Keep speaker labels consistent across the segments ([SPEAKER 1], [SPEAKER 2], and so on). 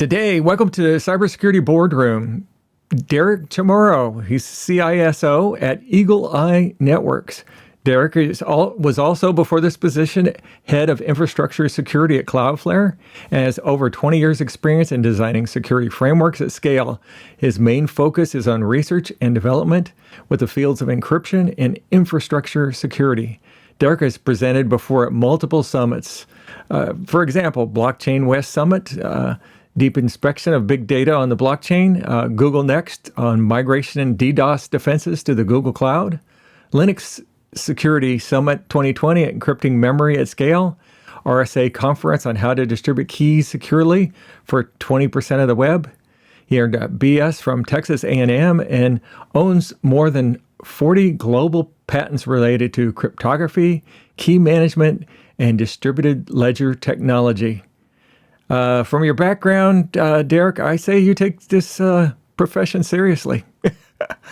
[SPEAKER 1] Today, welcome to the Cybersecurity Boardroom. Derek Chamorro, he's CISO at Eagle Eye Networks. Derek was also, before this position, head of infrastructure security at Cloudflare and has over 20 years experience in designing security frameworks at scale. His main focus is on research and development with the fields of encryption and infrastructure security. Derek has presented before at multiple summits. For example, Blockchain West Summit, deep inspection of big data on the blockchain, Google Next on migration and DDoS defenses to the Google Cloud, Linux Security Summit 2020, encrypting memory at scale, RSA conference on how to distribute keys securely for 20% of the web. He earned a BS from Texas A&M and owns more than 40 global patents related to cryptography, key management, and distributed ledger technology. From your background, Derek, I say you take this profession seriously.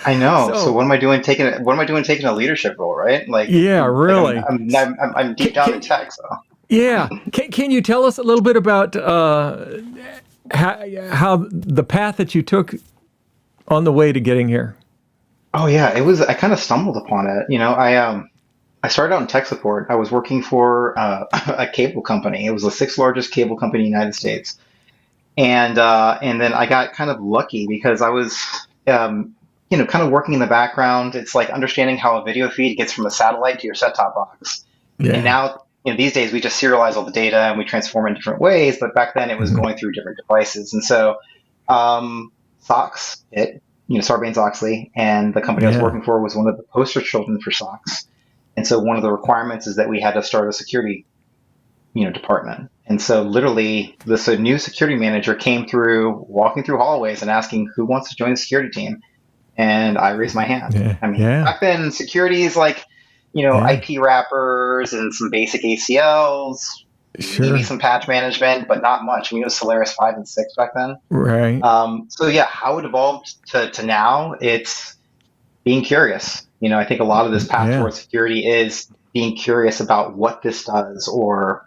[SPEAKER 2] I know. So what am I doing taking a leadership role, right?
[SPEAKER 1] Yeah, really.
[SPEAKER 2] I'm deep down in tech, so.
[SPEAKER 1] Yeah. Can you tell us a little bit about how the path that you took on the way to getting here?
[SPEAKER 2] Oh yeah, I kind of stumbled upon it. I started out in tech support. I was working for a cable company. It was the sixth largest cable company in the United States. And then I got kind of lucky because I was kind of working in the background. It's like understanding how a video feed gets from a satellite to your set-top box. Yeah. And now, these days we just serialize all the data and we transform in different ways. But back then it was going through different devices. And so SOX hit, Sarbanes-Oxley, and the company I was working for was one of the poster children for SOX. And so one of the requirements is that we had to start a security, department. And so literally this new security manager came through, walking through hallways and asking who wants to join the security team. And I raised my hand. Back then security is like, IP wrappers and some basic ACLs, maybe some patch management, but not much. It was Solaris 5 and 6 back then.
[SPEAKER 1] Right.
[SPEAKER 2] How it evolved to now, it's being curious. I think a lot of this path towards security is being curious about what this does or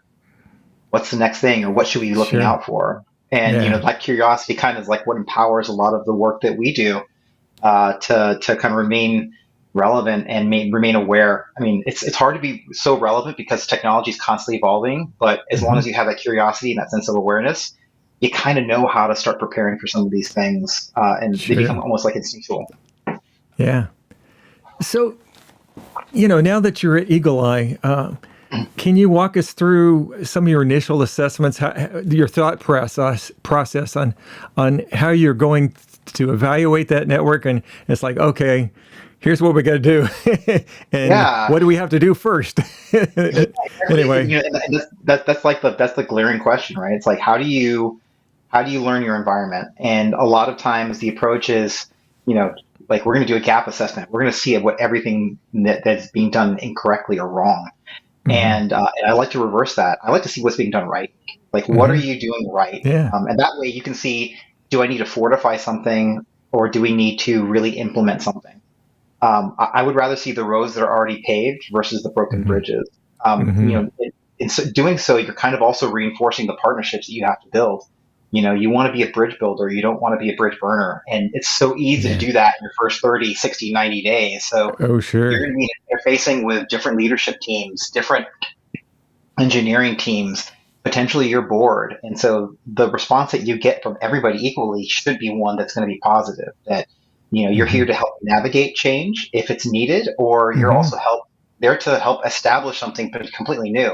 [SPEAKER 2] what's the next thing or what should we be looking out for. And, that curiosity kind of is like what empowers a lot of the work that we do to kind of remain relevant and remain aware. It's hard to be so relevant because technology is constantly evolving, but as long as you have that curiosity and that sense of awareness, you kind of know how to start preparing for some of these things and they become almost like instinctual.
[SPEAKER 1] Yeah. So, now that you're at Eagle Eye, can you walk us through some of your initial assessments, your thought process on how you're going to evaluate that network? And it's like, okay, here's what we got to do. And what do we have to do first? Anyway.
[SPEAKER 2] That's the glaring question, right? It's like, how do you learn your environment? And a lot of times the approach is, like we're going to do a gap assessment. We're going to see what everything that's being done incorrectly or wrong. And I like to reverse that. I like to see what's being done right. Like, what are you doing right?
[SPEAKER 1] Yeah.
[SPEAKER 2] And that way you can see, do I need to fortify something or do we need to really implement something? I would rather see the roads that are already paved versus the broken bridges. In doing so, you're kind of also reinforcing the partnerships that you have to build. You want to be a bridge builder. You don't want to be a bridge burner. And it's so easy to do that in your first 30, 60, 90 days. So you're going to be interfacing with different leadership teams, different engineering teams, potentially your board. And so the response that you get from everybody equally should be one that's going to be positive, that, you're here to help navigate change if it's needed, or you're also there to help establish something completely new.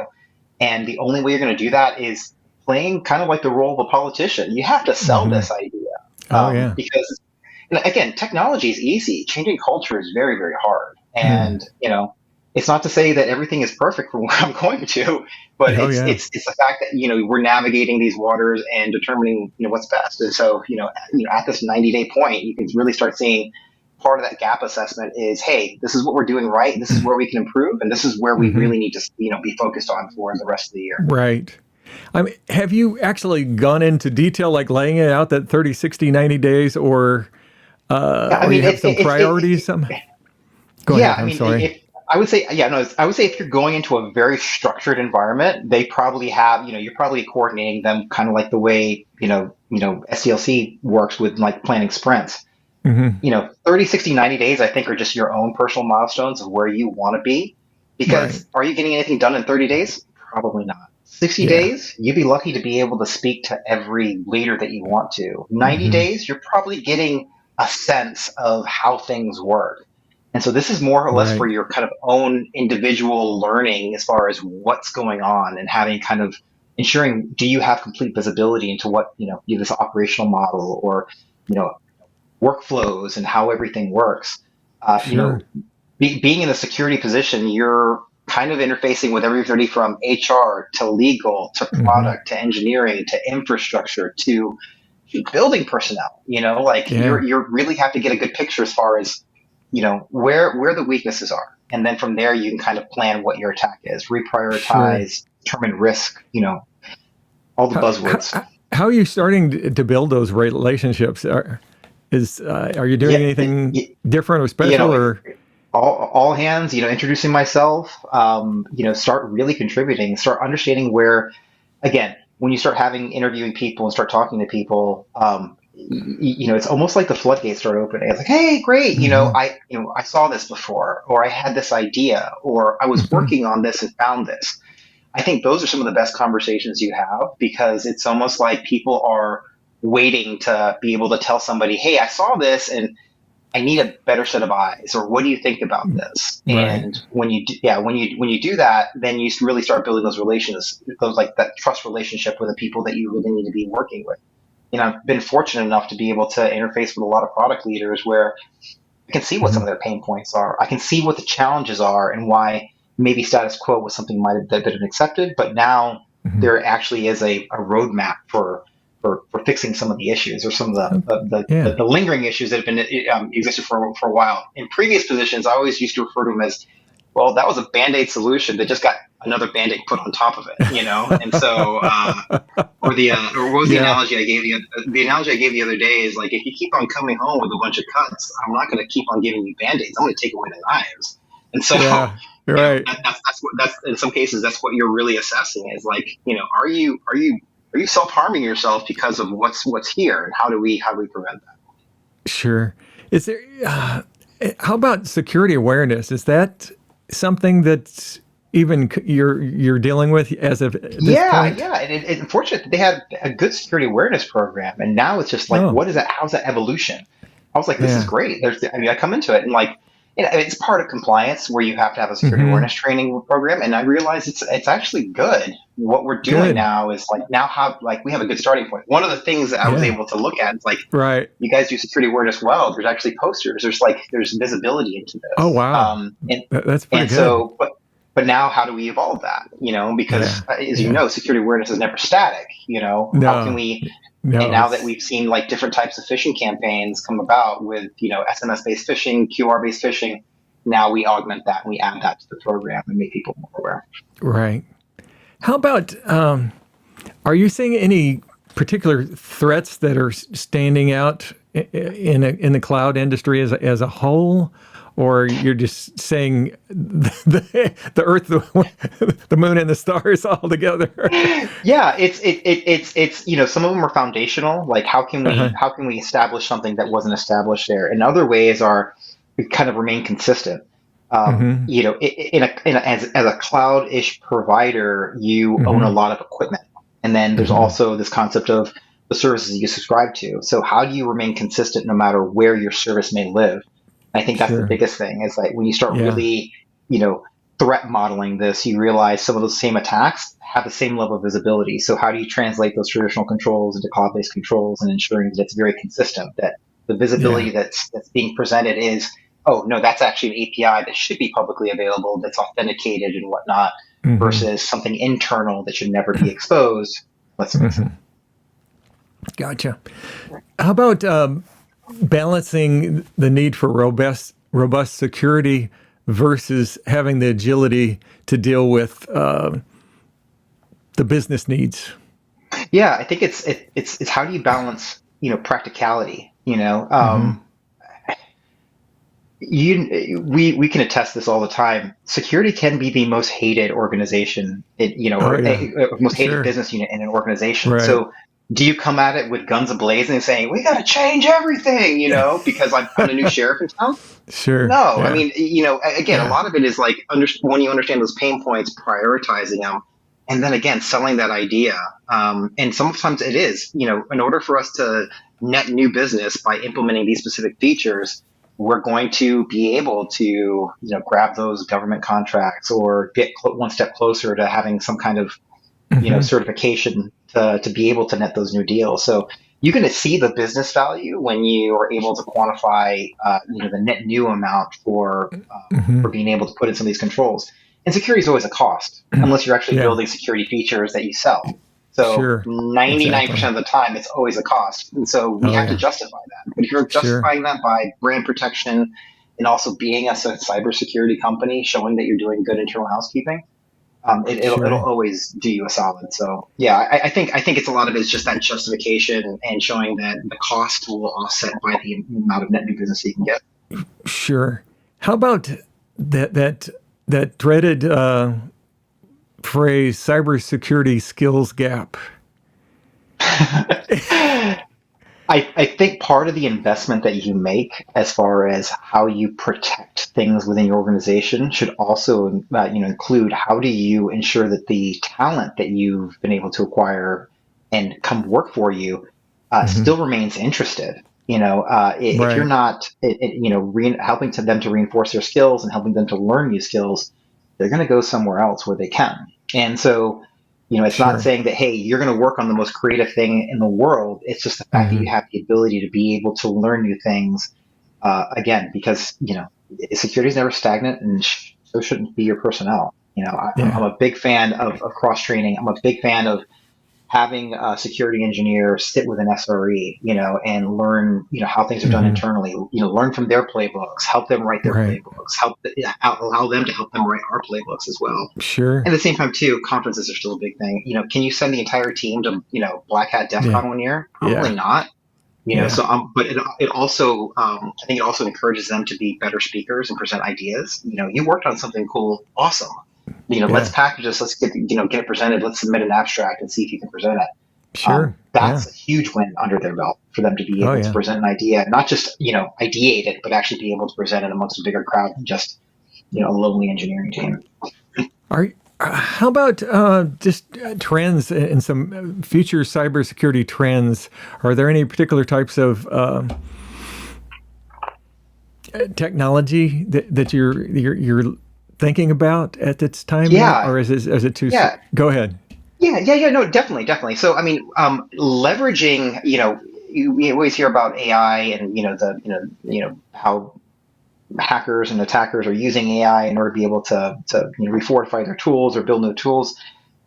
[SPEAKER 2] And the only way you're going to do that is playing kind of like the role of a politician. You have to sell this idea. Because, again, technology is easy. Changing culture is very, very hard. And, it's not to say that everything is perfect from where I'm going to, but it's the fact that, we're navigating these waters and determining, what's best. And so, at this 90-day point, you can really start seeing part of that gap assessment is, hey, this is what we're doing right. This is where we can improve. And this is where we really need to, be focused on for the rest of the year.
[SPEAKER 1] Right. Have you actually gone into detail, like laying it out that 30, 60, 90 days, or you have some priorities? Go ahead. I'm sorry.
[SPEAKER 2] I would say if you're going into a very structured environment, they probably have, you're probably coordinating them kind of like the way, SDLC works with like planning sprints.
[SPEAKER 1] Hmm.
[SPEAKER 2] 30, 60, 90 days, I think, are just your own personal milestones of where you want to be.
[SPEAKER 1] Right.
[SPEAKER 2] Because are you getting anything done in 30 days? Probably not. 60
[SPEAKER 1] Yeah.
[SPEAKER 2] days, you'd be lucky to be able to speak to every leader that you want to. 90
[SPEAKER 1] Hmm.
[SPEAKER 2] days, you're probably getting a sense of how things work. And so this is more or less for
[SPEAKER 1] Right.
[SPEAKER 2] your kind of own individual learning as far as what's going on and having kind of ensuring, do you have complete visibility into what, this operational model or, you know, workflows and how everything works.
[SPEAKER 1] Sure.
[SPEAKER 2] Being in a security position, you're kind of interfacing with everybody from HR to legal to
[SPEAKER 1] Hmm.
[SPEAKER 2] product to engineering to infrastructure to building personnel. Like
[SPEAKER 1] Yeah.
[SPEAKER 2] you really have to get a good picture as far as where the weaknesses are, and then from there you can kind of plan what your attack is,
[SPEAKER 1] Sure.
[SPEAKER 2] reprioritize, determine risk. All the
[SPEAKER 1] How,
[SPEAKER 2] buzzwords.
[SPEAKER 1] how are you starting to build those relationships? Are you doing
[SPEAKER 2] Yeah,
[SPEAKER 1] anything different or
[SPEAKER 2] you
[SPEAKER 1] special
[SPEAKER 2] know,
[SPEAKER 1] or?
[SPEAKER 2] all hands, introducing myself, start really contributing, start understanding where, again, when you start interviewing people and start talking to people, it's almost like the floodgates start opening. It's like, hey, great,
[SPEAKER 1] Hmm.
[SPEAKER 2] I saw this before, or I had this idea, or I was
[SPEAKER 1] Hmm.
[SPEAKER 2] working on this and found this. I think those are some of the best conversations you have because it's almost like people are waiting to be able to tell somebody, hey, I saw this and I need a better set of eyes, or what do you think about this?
[SPEAKER 1] Right.
[SPEAKER 2] And when you do that, then you really start building those relations, those like that trust relationship with the people that you really need to be working with. I've been fortunate enough to be able to interface with a lot of product leaders where I can see what some
[SPEAKER 1] Hmm.
[SPEAKER 2] of their pain points are. I can see what the challenges are and why maybe status quo was something might have been accepted, but now
[SPEAKER 1] Hmm.
[SPEAKER 2] there actually is a roadmap for fixing some of the issues or some of
[SPEAKER 1] Yeah.
[SPEAKER 2] the lingering issues that have been existed for a while. In previous positions, I always used to refer to them as, well, that was a band-aid solution that just got another band-aid put on top of it. And so or what was the
[SPEAKER 1] Yeah.
[SPEAKER 2] analogy I gave you? The analogy I gave the other day is like, if you keep on coming home with a bunch of cuts, I'm not going to keep on giving you band-aids. I'm going to take away the knives. And so,
[SPEAKER 1] Yeah. Right.
[SPEAKER 2] that's in some cases that's what you're really assessing is like, are you self-harming yourself because of what's here, and how do we prevent that?
[SPEAKER 1] Sure. Is there, how about security awareness? Is that something that even you're dealing with as of this
[SPEAKER 2] Yeah,
[SPEAKER 1] point?
[SPEAKER 2] yeah. And unfortunately, they had a good security awareness program, and now it's just like,
[SPEAKER 1] Oh,
[SPEAKER 2] what is that? How's that evolution? I was like, this is
[SPEAKER 1] yeah.
[SPEAKER 2] great. I come into it and like, it's part of compliance where you have to have a security
[SPEAKER 1] Hmm.
[SPEAKER 2] awareness training program, and I realize it's actually good. What we're doing
[SPEAKER 1] Good.
[SPEAKER 2] now is like now how like we have a good starting point. One of the things that I was
[SPEAKER 1] Yeah.
[SPEAKER 2] able to look at is like,
[SPEAKER 1] Right.
[SPEAKER 2] you guys do security awareness well. There's actually posters. There's visibility into
[SPEAKER 1] Oh,
[SPEAKER 2] this.
[SPEAKER 1] wow.
[SPEAKER 2] And
[SPEAKER 1] That's pretty
[SPEAKER 2] and
[SPEAKER 1] good.
[SPEAKER 2] so, but now how do we evolve that?
[SPEAKER 1] Yeah.
[SPEAKER 2] Because as you
[SPEAKER 1] Yeah.
[SPEAKER 2] know, security awareness is never static. How can
[SPEAKER 1] No,
[SPEAKER 2] we? And
[SPEAKER 1] no,
[SPEAKER 2] now that
[SPEAKER 1] it's
[SPEAKER 2] we've seen like different types of phishing campaigns come about with SMS based phishing, QR based phishing, now we augment that and we add that to the program and make people more aware.
[SPEAKER 1] right. How about, are you seeing any particular threats that are standing out in the cloud industry as a whole? Or you're just saying the Earth, the moon, and the stars all together?
[SPEAKER 2] Yeah, it's some of them are foundational. Like how can we
[SPEAKER 1] Uh-huh.
[SPEAKER 2] how can we establish something that wasn't established there? And other ways are we kind of remain consistent.
[SPEAKER 1] Hmm.
[SPEAKER 2] As a cloud-ish provider, you own a
[SPEAKER 1] Hmm.
[SPEAKER 2] lot of equipment, and then there's
[SPEAKER 1] Hmm.
[SPEAKER 2] also this concept of the services you subscribe to. So how do you remain consistent no matter where your service may live? I think that's the
[SPEAKER 1] Sure.
[SPEAKER 2] biggest thing. Is like when you start
[SPEAKER 1] Yeah.
[SPEAKER 2] really, you know, threat modeling this, you realize some of those same attacks have the same level of visibility. So how do you translate those traditional controls into cloud-based controls and ensuring that it's very consistent, that the
[SPEAKER 1] Yeah.
[SPEAKER 2] visibility that's being presented is, oh no, that's actually an API that should be publicly available, that's authenticated and whatnot,
[SPEAKER 1] Hmm.
[SPEAKER 2] versus something internal that should never be exposed. Let's fix it.
[SPEAKER 1] Hmm. Gotcha. How about balancing the need for robust security versus having the agility to deal with the business needs?
[SPEAKER 2] Yeah, I think it's how do you balance practicality.
[SPEAKER 1] Hmm.
[SPEAKER 2] We can attest this all the time. Security can be the most hated organization,
[SPEAKER 1] Oh, yeah.
[SPEAKER 2] most hated
[SPEAKER 1] Sure.
[SPEAKER 2] business unit in an organization.
[SPEAKER 1] Right.
[SPEAKER 2] So do you come at it with guns ablazing and saying, we got to change everything, because I'm the new sheriff in town?
[SPEAKER 1] Sure.
[SPEAKER 2] No, I
[SPEAKER 1] Yeah.
[SPEAKER 2] mean, again, a
[SPEAKER 1] Yeah.
[SPEAKER 2] lot of it is like when you understand those pain points, prioritizing them, and then again, selling that idea. And sometimes it is, in order for us to net new business by implementing these specific features, we're going to be able to, grab those government contracts or get one step closer to having some kind of,
[SPEAKER 1] Hmm.
[SPEAKER 2] certification to be able to net those new deals. So you're going to see the business value when you are able to quantify, the net new amount for
[SPEAKER 1] Hmm.
[SPEAKER 2] being able to put in some of these controls. And security is always a cost unless you're actually
[SPEAKER 1] Yeah.
[SPEAKER 2] building security features that you sell. So
[SPEAKER 1] Sure. Exactly.
[SPEAKER 2] 99% of the time, it's always a cost. And so we
[SPEAKER 1] Oh
[SPEAKER 2] have to
[SPEAKER 1] yeah.
[SPEAKER 2] justify that. But if you're
[SPEAKER 1] Sure.
[SPEAKER 2] justifying that by brand protection and also being a cybersecurity company, showing that you're doing good internal housekeeping, it'll
[SPEAKER 1] Sure.
[SPEAKER 2] always do you a solid. So yeah, I think it's a lot of it's just that justification and showing that the cost will offset by the amount of net new business you can get.
[SPEAKER 1] Sure. How about that dreaded phrase, cybersecurity skills gap?
[SPEAKER 2] I think part of the investment that you make as far as how you protect things within your organization should also include how do you ensure that the talent that you've been able to acquire and come work for you
[SPEAKER 1] Hmm.
[SPEAKER 2] still remains interested. If you're
[SPEAKER 1] Right.
[SPEAKER 2] not helping them to reinforce their skills and helping them to learn new skills, they're going to go somewhere else where they can. And so it's not
[SPEAKER 1] Sure.
[SPEAKER 2] saying that, hey, you're going to work on the most creative thing in the world. It's just the fact that you
[SPEAKER 1] Hmm.
[SPEAKER 2] have the ability to be able to learn new things, again, because, security is never stagnant and so shouldn't be your personnel. I'm
[SPEAKER 1] Yeah.
[SPEAKER 2] a big fan of cross training. I'm a big fan of having a security engineer sit with an SRE, and learn, how things are done
[SPEAKER 1] Hmm.
[SPEAKER 2] internally, learn from their playbooks, help them write their
[SPEAKER 1] Right.
[SPEAKER 2] playbooks, allow them to help them write our playbooks as well.
[SPEAKER 1] Sure.
[SPEAKER 2] At the same time, too, conferences are still a big thing. Can you send the entire team to, Black Hat DEF
[SPEAKER 1] Yeah.
[SPEAKER 2] CON 1 year? Probably
[SPEAKER 1] Yeah.
[SPEAKER 2] not.
[SPEAKER 1] Yeah.
[SPEAKER 2] But it also, I think it also encourages them to be better speakers and present ideas. You worked on something cool, awesome. Let's
[SPEAKER 1] Yeah.
[SPEAKER 2] package this. Let's get it presented. Let's submit an abstract and see if you can present it.
[SPEAKER 1] Sure. Yeah.
[SPEAKER 2] That's a huge win under their belt for them to be
[SPEAKER 1] Oh
[SPEAKER 2] able to
[SPEAKER 1] yeah.
[SPEAKER 2] present an idea, not just, ideate it, but actually be able to present it amongst a bigger crowd than just, a lonely engineering team.
[SPEAKER 1] Are how about just trends and some future cybersecurity trends? Are there any particular types of technology that you're thinking about at this time now,
[SPEAKER 2] Yeah,
[SPEAKER 1] or is it too?
[SPEAKER 2] yeah,
[SPEAKER 1] Go ahead.
[SPEAKER 2] yeah. No, definitely, definitely. So, I mean, leveraging, we always hear about AI and how hackers and attackers are using AI in order to be able to refortify their tools or build new tools.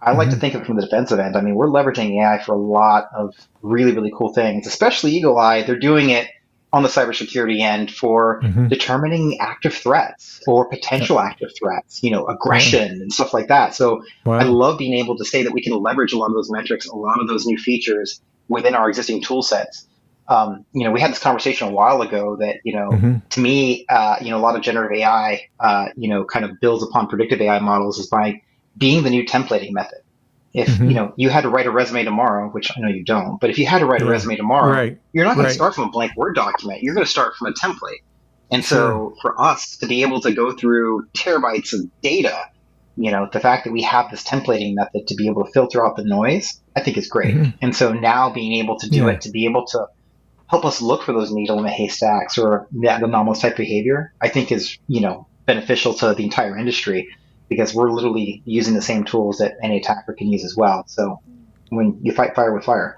[SPEAKER 2] I like to
[SPEAKER 1] Hmm.
[SPEAKER 2] think of it from the defensive end. I mean, we're leveraging AI for a lot of really, really cool things, especially Eagle Eye. They're doing it on the cybersecurity end for
[SPEAKER 1] Hmm.
[SPEAKER 2] determining active threats or potential active threats,
[SPEAKER 1] Yeah.
[SPEAKER 2] aggression and stuff like that. So I
[SPEAKER 1] Wow.
[SPEAKER 2] love being able to say that we can leverage a lot of those metrics, a lot of those new features within our existing tool sets. We had this conversation a while ago that,
[SPEAKER 1] Hmm.
[SPEAKER 2] to me, a lot of generative AI, kind of builds upon predictive AI models is by being the new templating method. If
[SPEAKER 1] Hmm.
[SPEAKER 2] you had to write a resume tomorrow, which I know you don't, but if you had to write a
[SPEAKER 1] Yeah.
[SPEAKER 2] resume tomorrow,
[SPEAKER 1] Right.
[SPEAKER 2] you're not going to
[SPEAKER 1] Right.
[SPEAKER 2] start from a blank Word document. You're going to start from a template. And
[SPEAKER 1] Sure.
[SPEAKER 2] so for us to be able to go through terabytes of data, the fact that we have this templating method to be able to filter out the noise, I think is great.
[SPEAKER 1] Hmm.
[SPEAKER 2] And so now being able to do
[SPEAKER 1] Yeah.
[SPEAKER 2] it, to be able to help us look for those needle in the haystacks or that anomalous type behavior, I think is, beneficial to the entire industry because we're literally using the same tools that any attacker can use as well. So when you fight fire with fire.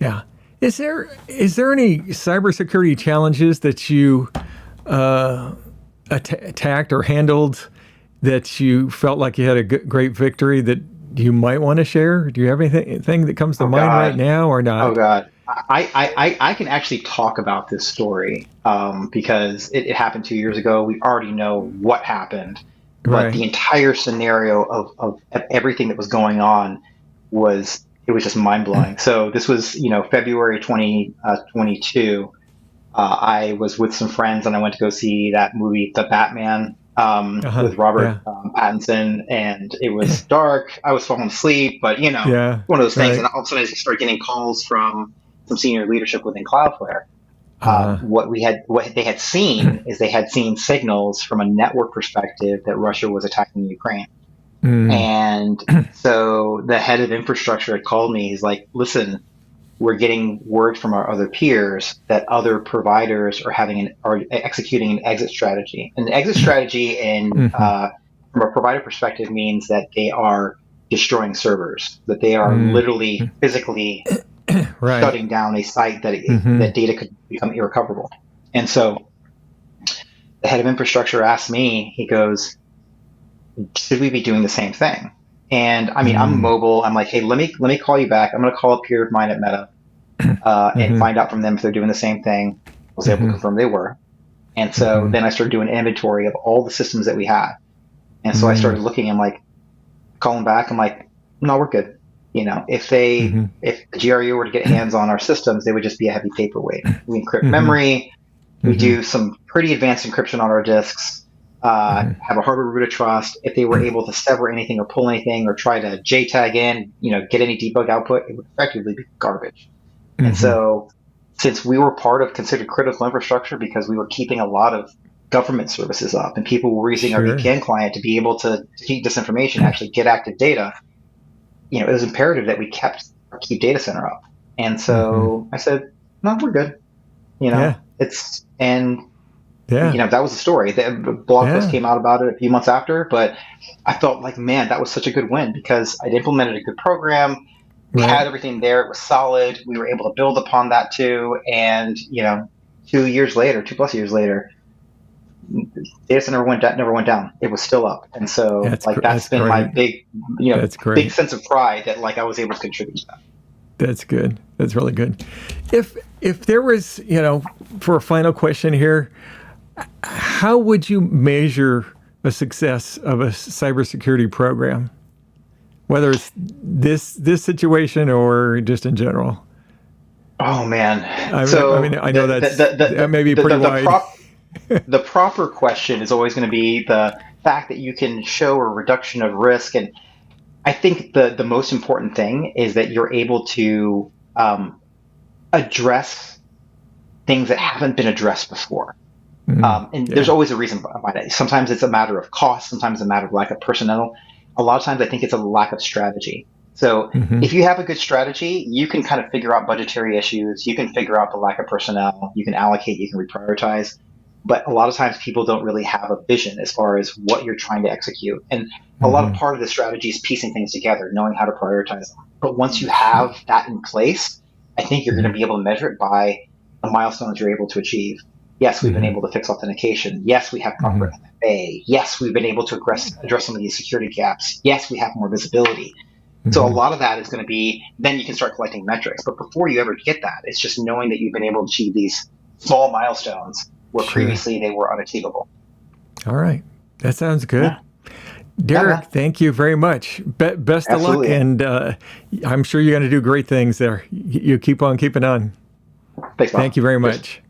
[SPEAKER 1] Yeah. Is there any cybersecurity challenges that you attacked or handled that you felt like you had a great victory that you might want to share? Do you have anything that comes to
[SPEAKER 2] Oh
[SPEAKER 1] mind right
[SPEAKER 2] God.
[SPEAKER 1] now or
[SPEAKER 2] Oh
[SPEAKER 1] not?
[SPEAKER 2] God. I can actually talk about this story because it happened 2 years ago. We already know what happened, but the
[SPEAKER 1] Right.
[SPEAKER 2] entire scenario of everything that was going on it was just mind blowing. So this was February 2022. I was with some friends and I went to go see that movie, The Batman. with Robert
[SPEAKER 1] Yeah.
[SPEAKER 2] Pattinson, and it was dark. I was falling asleep, but
[SPEAKER 1] Yeah.
[SPEAKER 2] one of those things.
[SPEAKER 1] Right.
[SPEAKER 2] And all of a sudden, I started getting calls from some senior leadership within Cloudflare.
[SPEAKER 1] Uh,
[SPEAKER 2] What they had seen is they had seen signals from a network perspective that Russia was attacking Ukraine.
[SPEAKER 1] mm,
[SPEAKER 2] And so the head of infrastructure had called me. He's like, listen, we're getting word from our other peers that other providers are executing an exit strategy. And the exit strategy
[SPEAKER 1] mhm,
[SPEAKER 2] from a provider perspective means that they are destroying servers, that they are
[SPEAKER 1] mm,
[SPEAKER 2] literally physically
[SPEAKER 1] right.
[SPEAKER 2] shutting down a site
[SPEAKER 1] Hmm.
[SPEAKER 2] that data could become irrecoverable. And so the head of infrastructure asked me, he goes, should we be doing the same thing? And I mean, I'm
[SPEAKER 1] Mm,
[SPEAKER 2] mobile. I'm like, hey, let me call you back. I'm going to call a peer of mine at Meta and
[SPEAKER 1] hmm.
[SPEAKER 2] find out from them if they're doing the same thing. I was able to
[SPEAKER 1] Hmm.
[SPEAKER 2] confirm they were. And so
[SPEAKER 1] Hmm.
[SPEAKER 2] then I started doing an inventory of all the systems that we had. And so I
[SPEAKER 1] Mm,
[SPEAKER 2] started looking. I'm like, calling back. I'm like, no, we're good.
[SPEAKER 1] hmm.
[SPEAKER 2] If the GRU were to get hands on our systems, they would just be a heavy paperweight. We encrypt
[SPEAKER 1] Hmm.
[SPEAKER 2] memory. We
[SPEAKER 1] Hmm.
[SPEAKER 2] do some pretty advanced encryption on our disks.
[SPEAKER 1] Hmm.
[SPEAKER 2] Have a hardware root of trust. If they were able to sever anything or pull anything or try to JTAG in, get any debug output, it would effectively be garbage. And
[SPEAKER 1] Hmm.
[SPEAKER 2] so, since we were part of considered critical infrastructure because we were keeping a lot of government services up and people were using our
[SPEAKER 1] Sure.
[SPEAKER 2] VPN client to be able to keep this information, actually get active data, it was imperative that we kept our key data center up. And
[SPEAKER 1] Hmm.
[SPEAKER 2] so I said, no, we're good.
[SPEAKER 1] Yeah.
[SPEAKER 2] And
[SPEAKER 1] Yeah.
[SPEAKER 2] that was the story. The blog post
[SPEAKER 1] Yeah.
[SPEAKER 2] came out about it a few months after, but I felt like, man, that was such a good win because I'd implemented a good program. We
[SPEAKER 1] Right.
[SPEAKER 2] had everything there. It was solid. We were able to build upon that too. And, 2 years later, 2+ years later, data center never went down. It was still up. And so like, that's
[SPEAKER 1] That's
[SPEAKER 2] been my
[SPEAKER 1] great. That's
[SPEAKER 2] big
[SPEAKER 1] great.
[SPEAKER 2] sense of pride that like I was able to contribute to that.
[SPEAKER 1] That's good. That's really good. If there was, for a final question here, how would you measure a success of a cybersecurity program, whether it's this situation or just in general?
[SPEAKER 2] Oh man.
[SPEAKER 1] I mean,
[SPEAKER 2] So
[SPEAKER 1] I know that may be pretty
[SPEAKER 2] the
[SPEAKER 1] wide.
[SPEAKER 2] the proper question is always going to be the fact that you can show a reduction of risk. And I think the most important thing is that you're able to address things that haven't been addressed before. And there's
[SPEAKER 1] Yeah.
[SPEAKER 2] always a reason behind it. Sometimes it's a matter of cost. Sometimes it's a matter of lack of personnel. A lot of times I think it's a lack of strategy. So
[SPEAKER 1] Hmm.
[SPEAKER 2] if you have a good strategy, you can kind of figure out budgetary issues. You can figure out the lack of personnel. You can allocate, you can reprioritize. But a lot of times people don't really have a vision as far as what you're trying to execute. And a lot of
[SPEAKER 1] Hmm.
[SPEAKER 2] part of the strategy is piecing things together, knowing how to prioritize them. But once you have that in place, I think you're going to
[SPEAKER 1] Hmm.
[SPEAKER 2] be able to measure it by the milestones you're able to achieve. Yes, we've been
[SPEAKER 1] Hmm.
[SPEAKER 2] able to fix authentication. Yes, we have proper
[SPEAKER 1] Hmm.
[SPEAKER 2] MFA. Yes, we've been able to address some of these security gaps. Yes, we have more visibility. So a
[SPEAKER 1] Hmm.
[SPEAKER 2] lot of that is going to be, then you can start collecting metrics. But before you ever get that, it's just knowing that you've been able to achieve these small milestones where
[SPEAKER 1] Sure.
[SPEAKER 2] previously they were unachievable.
[SPEAKER 1] All right. That sounds good.
[SPEAKER 2] Yeah. Yeah,
[SPEAKER 1] Derek,
[SPEAKER 2] man.
[SPEAKER 1] thank you very much. Best of luck,
[SPEAKER 2] Absolutely.
[SPEAKER 1] and I'm sure you're going to do great things there. You keep on keeping on.
[SPEAKER 2] Thanks,
[SPEAKER 1] Thank
[SPEAKER 2] Bob.
[SPEAKER 1] you very
[SPEAKER 2] Cheers.
[SPEAKER 1] much.